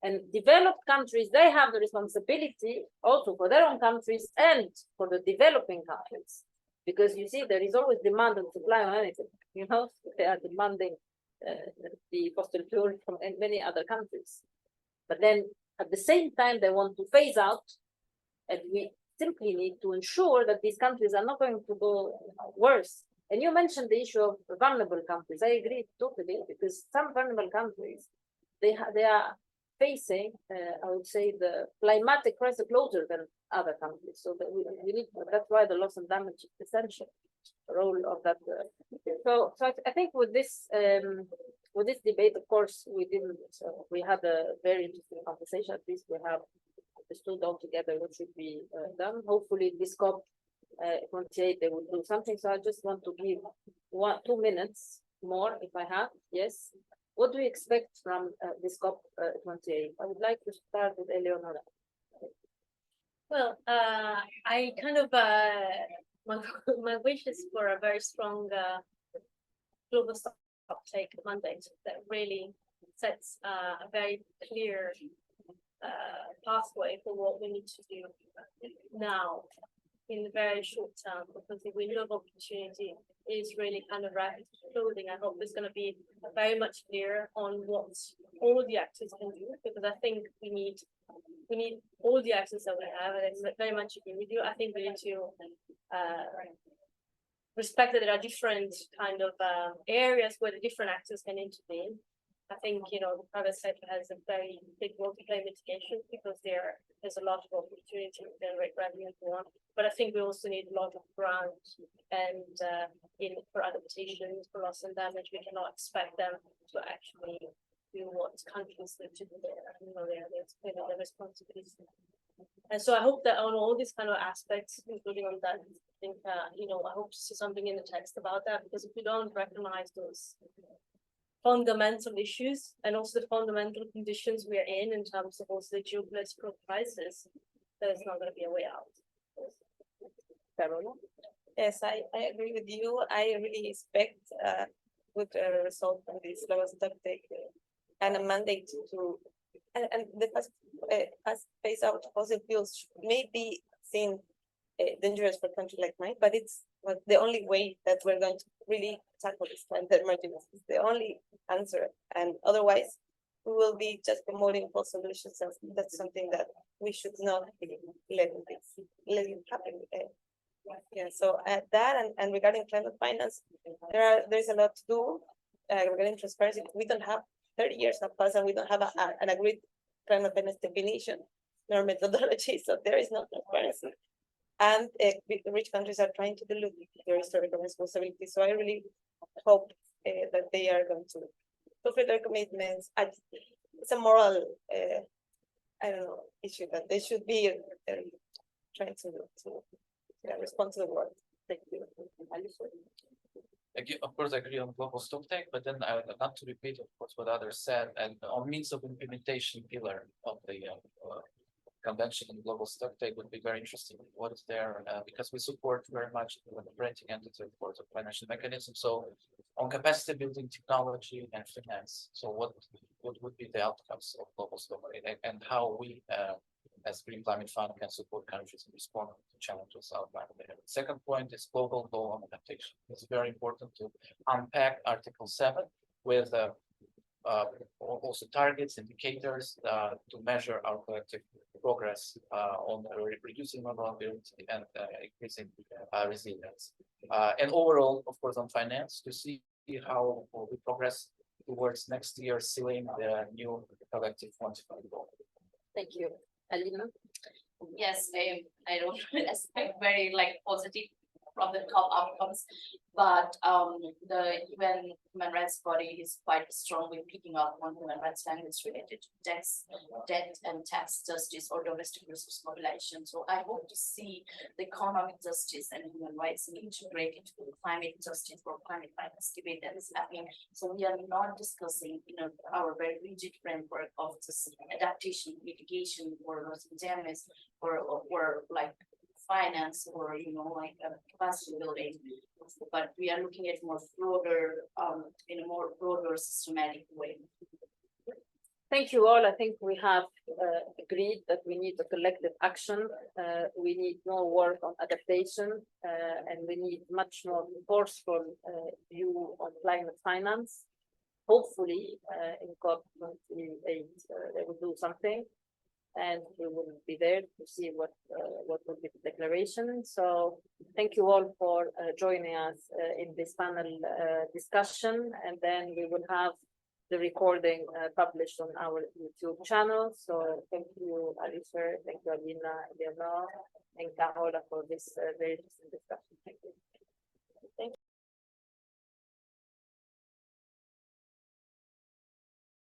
S1: And developed countries, they have the responsibility also for their own countries and for the developing countries. Because you see, there is always demand and supply on anything, you know, they are demanding the fossil fuel from many other countries. But then at the same time, they want to phase out, and we simply need to ensure that these countries are not going to go worse. And you mentioned the issue of vulnerable countries. I agree totally, because some vulnerable countries, they are facing, I would say, the climatic crisis closer than other countries. So that we need, that's why the loss and damage is essential role of that. So I think with this debate, of course, we had a very interesting conversation. At least we have understood all together what should be done. Hopefully, this COP28 they will do something. So I just want to give 2 minutes more, if I have. Yes. What do we expect from this COP28? I would like to start with Eleonora.
S2: Well, I kind of my wish is for a very strong global stocktake mandate that really sets a very clear pathway for what we need to do now in the very short term, because the window of opportunity is really kind of rapid closing. I hope it's going to be very much clear on what all the actors can do, because I think we need all the actors that we have, and I very much agree with you. I think we need to respect that there are different kind of areas where the different actors can intervene. I think, you know, the private sector has a very big role to play in mitigation, because there's a lot of opportunity to generate revenue and so on. But I think we also need a lot of grants and for adaptations, for loss and damage. We cannot expect them to actually do what countries need to do there. You know, their responsibility. And so I hope that on all these kind of aspects, including on that, I think, you know, I hope to see something in the text about that, because if we don't recognize those fundamental issues and also the fundamental conditions we are in terms of also the geopolitical crisis, there's not going to be a way out.
S1: Carola?
S3: Yes, I agree with you. I really expect good result from this lowest stocktake and a mandate to and the fast phase out fossil fuels may be seen dangerous for a country like mine, but it's the only way that we're going to really tackle this climate emergency. It's the only answer, and otherwise we will be just promoting false solutions, and that's something that we should not be letting happen. Yeah, so at that and regarding climate finance, there's a lot to do regarding transparency. We don't have 30 years have passed and we don't have an agreed climate finance definition nor methodology, so there is no transparency. And rich countries are trying to dilute their historical responsibility. So I really hope that they are going to fulfill their commitments. It's a moral, I don't know, issue that they should be trying to respond to the world. Thank you.
S4: Of course, I agree on global stocktake, but then I would not to repeat, of course, what others said, and on means of implementation pillar of the convention and global stocktake would be very interesting. What is there? Because we support very much the operating entity, of course, of financial mechanisms. So on capacity building technology and finance. So what would be the outcomes of global stocktake and how we as Green Climate Fund can support countries in responding to challenges outlined there. The second point is global goal on adaptation. It's very important to unpack Article 7 with also targets, indicators to measure our collective progress on reducing vulnerability and increasing resilience. And overall, of course, on finance to see how we progress towards next year sealing the new collective quantified goal.
S1: Thank you. Alina?
S5: Yes, I don't expect very positive from the top outcomes, but the UN human rights body is quite strongly picking up on human rights standards related to debt and tax justice or domestic resource mobilization. So I hope to see the economic justice and human rights integrated into the climate justice or climate finance debate that is happening. So we are not discussing our very rigid framework of just adaptation, mitigation, or damage, or finance, or capacity building, but we are looking at more broader, in a more broader systematic way.
S1: Thank you all. I think we have agreed that we need a collective action. We need more work on adaptation, and we need much more forceful view on climate finance. Hopefully, in COP28, they will do something, and we will be there to see what will be the declaration. So thank you all for joining us in this panel discussion, and then we will have the recording published on our YouTube channel. So thank you, Alisher, thank you, Alina, Eleonora, and Carola for this very interesting discussion. Thank you.